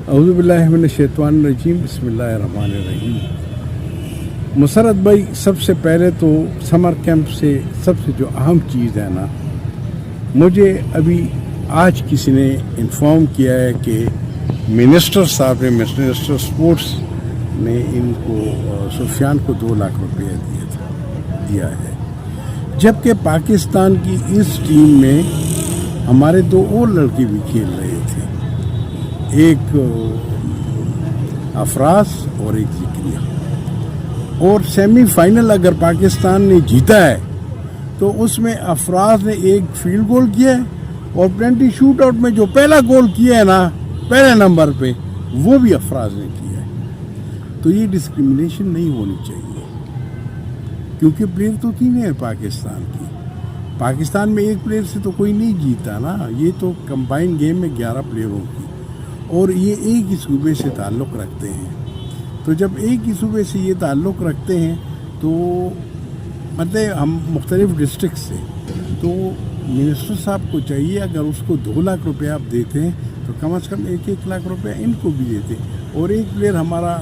اعوذ باللہ من الشیطان الرجیم، بسم اللہ الرحمن الرحیم۔ مسرت بھائی، سب سے پہلے تو سمر کیمپ سے سب سے جو اہم چیز ہے نا، مجھے ابھی آج کسی نے انفارم کیا ہے کہ منسٹر صاحب نے، منسٹر اسپورٹس نے ان کو، سفیان کو 2 لاکھ روپیہ دیا ہے، جبکہ پاکستان کی اس ٹیم میں ہمارے 2 اور لڑکے بھی کھیل رہے تھے، ایک افراز اور ایک ذکریہ، اور سیمی فائنل اگر پاکستان نے جیتا ہے تو اس میں افراز نے ایک فیلڈ گول کیا ہے، اور پلنٹی شوٹ آؤٹ میں جو پہلا گول کیا ہے نا پہلے نمبر پہ، وہ بھی افراز نے کیا ہے۔ تو یہ ڈسکرمنیشن نہیں ہونی چاہیے، کیونکہ پلیئر تو 3 ہیں پاکستان کی، پاکستان میں ایک پلیئر سے تو کوئی نہیں جیتا نا، یہ تو کمبائن گیم میں 11 پلیئروں کی، اور یہ ایک ہی صوبے سے تعلق رکھتے ہیں۔ تو جب ایک ہی صوبے سے یہ تعلق رکھتے ہیں تو مطلب ہم مختلف ڈسٹرکٹ سے، تو منسٹر صاحب کو چاہیے اگر اس کو 2 لاکھ روپے آپ دیتے ہیں تو کم از کم 1 لاکھ روپے ان کو بھی دیتے، اور ایک پلیئر ہمارا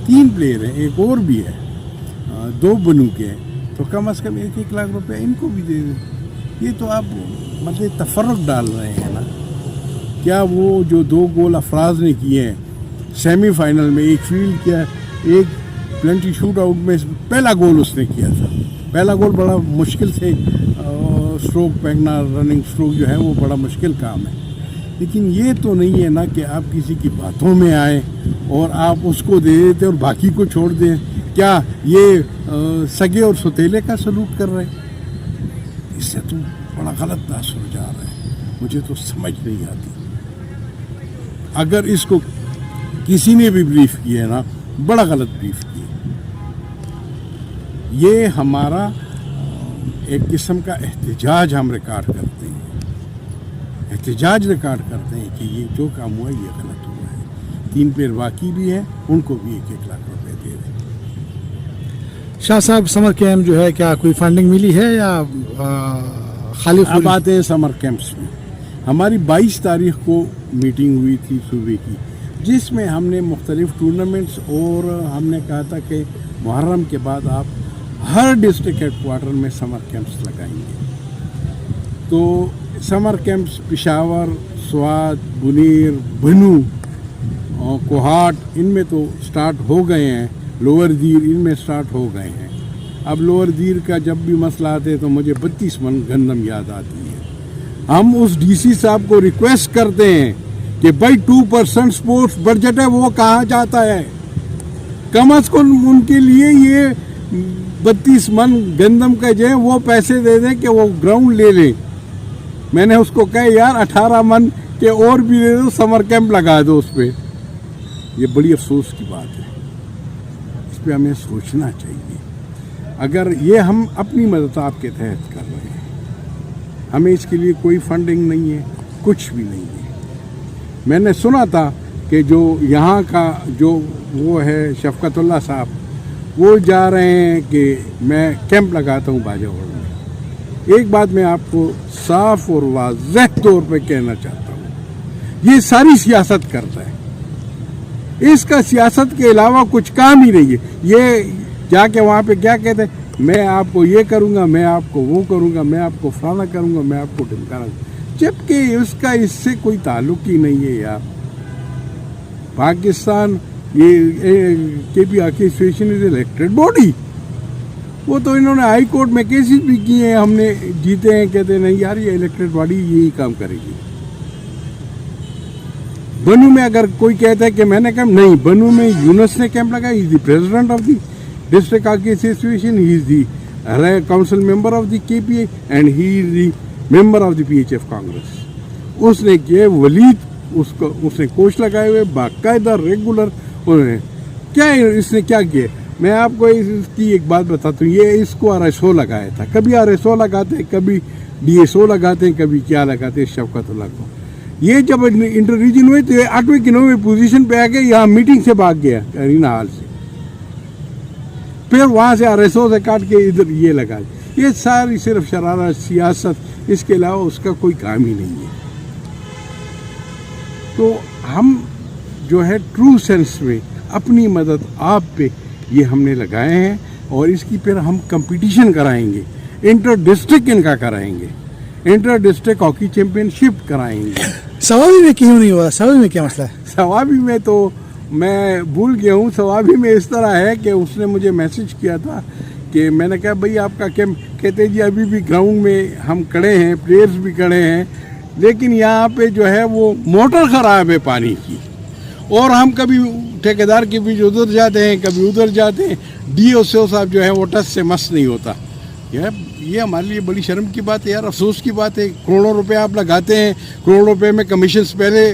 3 پلیئر ہیں، ایک اور بھی ہے 2 بنو کے ہیں، تو کم از کم 1 لاکھ روپے ان کو بھی دے دیں۔ یہ تو آپ مطلب تفرق ڈال رہے ہیں نا۔ کیا وہ جو 2 گول افراز نے کیے ہیں سیمی فائنل میں، ایک فیلڈ کیا، ایک پلنٹی شوٹ آؤٹ میں پہلا گول اس نے کیا تھا، پہلا گول بڑا مشکل سے اسٹروک پھینکنا، رننگ اسٹروک جو ہے وہ بڑا مشکل کام ہے، لیکن یہ تو نہیں ہے نا کہ آپ کسی کی باتوں میں آئیں اور آپ اس کو دے دیتے اور باقی کو چھوڑ دیں۔ کیا یہ سگے اور ستیلے کا سلوک کر رہے ہیں؟ اس سے تو بڑا غلط تاثر ہو جا رہا ہے، مجھے تو سمجھ نہیں آتی۔ اگر اس کو کسی نے بھی بریف کیا ہے نا، بڑا غلط بریف کیا، یہ ہمارا ایک قسم کا احتجاج ہم ریکارڈ کرتے ہیں، احتجاج ریکارڈ کرتے ہیں کہ یہ جو کام ہوا یہ غلط ہوا ہے۔ 3 پلیئر باقی بھی ہیں، ان کو بھی 1 لاکھ روپے دے دیں۔ شاہ صاحب، سمر کیمپ جو ہے کیا کوئی فنڈنگ ملی ہے یا خالی؟ اب آتے ہیں سمر کیمپس میں۔ ہماری 22 تاریخ کو میٹنگ ہوئی تھی صوبے کی، جس میں ہم نے مختلف ٹورنامنٹس، اور ہم نے کہا تھا کہ محرم کے بعد آپ ہر ڈسٹرکٹ ہیڈ کوارٹر میں سمر کیمپس لگائیں گے۔ تو سمر کیمپس پشاور، سوات، بنیر، بنو اور کوہاٹ، ان میں تو سٹارٹ ہو گئے ہیں، لوور دیر ان میں سٹارٹ ہو گئے ہیں۔ اب لوور دیر کا جب بھی مسئلہ آتے ہے تو مجھے 32 من گندم یاد آتی ہے۔ ہم اس ڈی سی صاحب کو ریکویسٹ کرتے ہیں کہ بھائی 2% سپورٹس بجٹ ہے، وہ کہاں جاتا ہے؟ کم از کم ان کے لیے یہ 32 من گندم کا جو ہے وہ پیسے دے دیں کہ وہ گراؤنڈ لے لیں۔ میں نے اس کو کہا یار 18 من کے اور بھی دے دو، سمر کیمپ لگا دو اس پہ۔ یہ بڑی افسوس کی بات ہے، اس پہ ہمیں سوچنا چاہیے۔ اگر یہ ہم اپنی مدد آپ کے تحت کر رہے ہیں، ہمیں اس کے لیے کوئی فنڈنگ نہیں ہے، کچھ بھی نہیں ہے۔ میں نے سنا تھا کہ جو یہاں کا جو وہ ہے شفقت اللہ صاحب، وہ جا رہے ہیں کہ میں کیمپ لگاتا ہوں باجوڑ میں۔ ایک بات میں آپ کو صاف اور واضح طور پہ کہنا چاہتا ہوں، یہ ساری سیاست کرتا ہے، اس کا سیاست کے علاوہ کچھ کام ہی نہیں ہے۔ یہ جا کے وہاں پہ کیا کہتے ہیں، میں آپ کو یہ کروں گا، میں آپ کو وہ کروں گا، میں آپ کو فلانا کروں گا، میں آپ کو ڈمکانا، جبکہ اس کا اس سے کوئی تعلق ہی نہیں ہے یار۔ پاکستان یہ KP association is elected body, وہ تو انہوں نے ہائی کورٹ میں کیسز بھی کیے ہیں، ہم نے جیتے ہیں، کہتے ہیں نہیں یار یہ الیکٹڈ باڈی یہی کام کرے گی۔ بنو میں اگر کوئی کہتا ہے کہ میں نے کہا نہیں، بنو میں یونس نے کیمپ لگایا، he is the president of the district hockey association, he is the council member of the KPA and he is the member of the PHF congress. اس نے کیا ولید، اس نے کوچ لگائے ہوئے باقاعدہ ریگولر، کیا اس نے کیا کیا؟ میں آپ کو اس کی ایک بات بتاتا ہوں، یہ اس کو RSO لگایا تھا، کبھی RSO لگاتے ہیں، کبھی DSO لگاتے ہیں، کبھی کیا لگاتے ہیں شفقت اللہ کو۔ یہ جب انٹر ریجن ہوئے تو 8ویں کی 9ویں پوزیشن پہ آ کے یہاں میٹنگ سے بھاگ گیا ارینا ہال سے، پھر وہاں سے RSO سے کاٹ کے ادھر یہ لگا۔ یہ ساری صرف شرارت، سیاست، اس کے علاوہ اس کا کوئی کام ہی نہیں ہے۔ تو ہم جو ہے ٹرو سینس میں اپنی مدد آپ پہ یہ ہم نے لگائے ہیں، اور اس کی پھر ہم کمپٹیشن کرائیں گے، انٹر ڈسٹرکٹ ان کا کرائیں گے، انٹر ڈسٹرکٹ ہاکی چیمپئن شپ کرائیں گے۔ سوابی میں کیوں نہیں ہوا؟ سوابی میں کیا مسئلہ ہے؟ ثوابی میں تو میں بھول گیا ہوں۔ ثوابی میں اس طرح ہے کہ اس نے مجھے میسج کیا تھا کہ میں نے کہا بھائی آپ کا کیمپ، کہتے جی ابھی بھی گراؤنڈ میں ہم کھڑے ہیں، پلیئرز بھی کھڑے ہیں، لیکن یہاں پہ جو ہے وہ موٹر خراب ہے پانی کی، اور ہم کبھی ٹھیکیدار کے بیچ ادھر جاتے ہیں کبھی ادھر جاتے ہیں، ڈی او سی او صاحب جو ہے وہ ٹچ سے مس نہیں ہوتا۔ یہ ہمارے لیے بڑی شرم کی بات ہے یار، افسوس کی بات ہے۔ کروڑوں روپے آپ لگاتے ہیں، کروڑوں روپے میں کمیشنز پہلے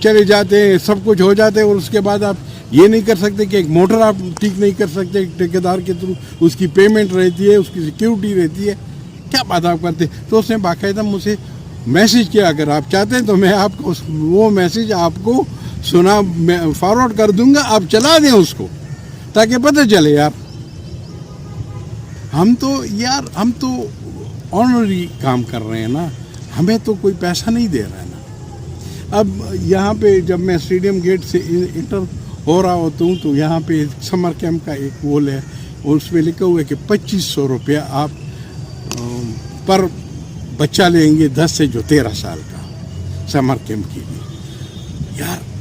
چلے جاتے ہیں، سب کچھ ہو جاتے ہیں، اور اس کے بعد آپ یہ نہیں کر سکتے کہ ایک موٹر آپ ٹھیک نہیں کر سکتے ٹھیکیدار کے تھرو، اس کی پیمنٹ رہتی ہے، اس کی سیکیورٹی رہتی ہے، کیا بات آپ کرتے؟ تو اس نے باقاعدہ مجھ سے میسج کیا، اگر آپ چاہتے ہیں تو میں آپ کو وہ میسج آپ کو میں فارورڈ کر دوں گا، آپ چلا دیں اس کو تاکہ پتہ چلے یار۔ ہم تو آنرری کام کر رہے ہیں نا، ہمیں تو کوئی پیسہ نہیں دے رہا ہے نا۔ اب یہاں پہ جب میں اسٹیڈیم گیٹ سے انٹر ہو رہا ہوتا ہوں تو یہاں پہ سمر کیمپ کا ایک وول ہے، اور اس میں لکھا ہوا ہے کہ 2500 روپیہ آپ پر بچہ لیں گے 10 سے جو 13 سال کا سمر کیمپ کے لیے۔ یار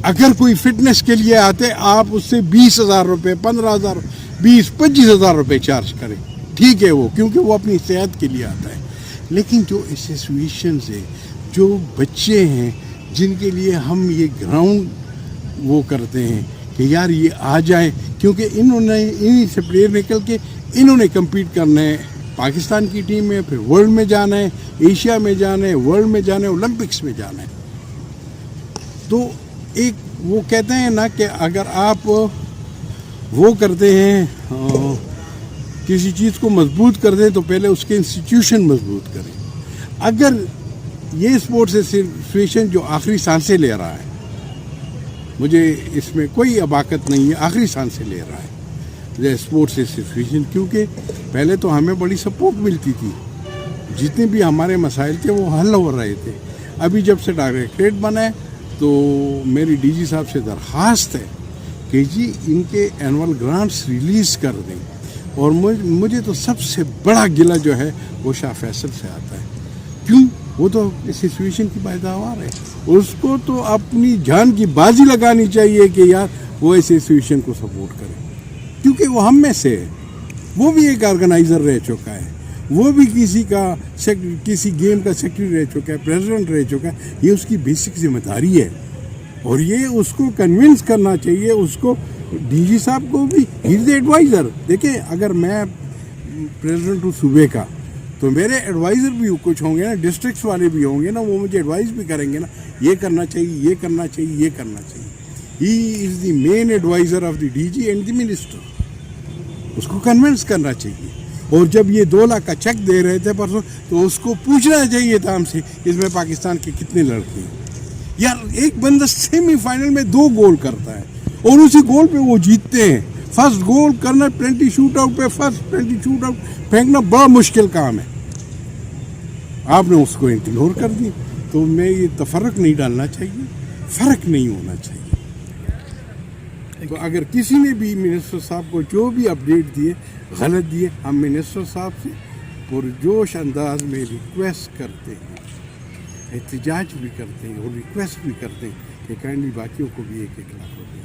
اگر کوئی فٹنس کے لیے آتے آپ اس سے 20,000 روپے، 15,000، 20-25,000 روپے چارج کریں، ٹھیک ہے وہ، کیونکہ وہ اپنی صحت کے لیے آتا ہے۔ لیکن جو ایسوسیشنز ہیں، جو بچے ہیں جن کے لیے ہم یہ گراؤنڈ وہ کرتے ہیں کہ یار یہ آ جائیں، کیونکہ انہی سے پلیئر نکل کے انہوں نے کمپیٹ کرنا ہے، پاکستان کی ٹیم میں، پھر ورلڈ میں جانا ہے، ایشیا میں جانا ہے، ورلڈ میں جانا ہے، اولمپکس میں جانا ہے۔ تو ایک وہ کہتے ہیں نا کہ اگر آپ وہ کرتے ہیں کسی چیز کو مضبوط کر دیں تو پہلے اس کے انسٹیٹیوشن مضبوط کریں۔ اگر یہ اسپورٹس ایسوسیشن جو آخری سانسیں لے رہا ہے، مجھے اس میں کوئی اباقت نہیں ہے، آخری سانسیں لے رہا ہے اسپورٹس ایسوسیشن، کیونکہ پہلے تو ہمیں بڑی سپورٹ ملتی تھی، جتنے بھی ہمارے مسائل تھے وہ حل ہو رہے تھے۔ ابھی جب سے ڈائریکٹریٹ بنا ہے تو میری ڈی جی صاحب سے درخواست ہے کہ جی ان کے اینول گرانٹس ریلیز کر دیں، اور مجھے تو سب سے بڑا گلہ جو ہے وہ شاہ فیصل سے آتا ہے۔ کیوں؟ وہ تو اس ایسوسیشن کی پیداوار ہے، اس کو تو اپنی جان کی بازی لگانی چاہیے کہ یار وہ اس ایسوسیشن کو سپورٹ کرے، کیونکہ وہ ہم میں سے ہے، وہ بھی ایک آرگنائزر رہ چکا ہے، وہ بھی کسی گیم کا سیکرٹری رہ چکا ہے، پریزیڈنٹ رہ چکا ہے، یہ اس کی بیسک ذمہ داری ہے، اور یہ اس کو کنونس کرنا چاہیے، اس کو ڈی جی صاحب کو بھی، ہی از ایڈوائزر۔ دیکھیں اگر میں پریزیڈنٹ ہوں صوبے کا تو میرے ایڈوائزر بھی کچھ ہوں گے نا، ڈسٹرکٹس والے بھی ہوں گے نا، وہ مجھے ایڈوائز بھی کریں گے نا، یہ کرنا چاہیے، یہ کرنا چاہیے، یہ کرنا چاہیے۔ He is the main advisor of the D G and the minister, اس کو کنونس کرنا چاہیے۔ اور جب یہ 2 لاکھ کا چیک دے رہے تھے پرسوں تو اس کو پوچھنا چاہیے تھا ہم سے اس میں پاکستان کے کتنے لڑکے ہیں۔ یار ایک بندہ سیمی فائنل میں 2 گول کرتا ہے اور اسی گول پہ وہ جیتتے ہیں۔ فرسٹ گول کرنا 20 شوٹ آؤٹ پہ، فرسٹ 20 شوٹ آؤٹ پھینکنا بڑا مشکل کام ہے، آپ نے اس کو اگنور کر دی۔ تو میں یہ تفرق نہیں ڈالنا چاہیے، فرق نہیں ہونا چاہیے۔ تو اگر کسی نے بھی منسٹر صاحب کو جو بھی اپڈیٹ دیے غلط دیے، ہم منسٹر صاحب سے پرجوش انداز میں ریکویسٹ کرتے ہیں، احتجاج بھی کرتے ہیں اور ریکویسٹ بھی کرتے ہیں کہ کائنڈلی باقیوں کو بھی ایک لاکھ روپے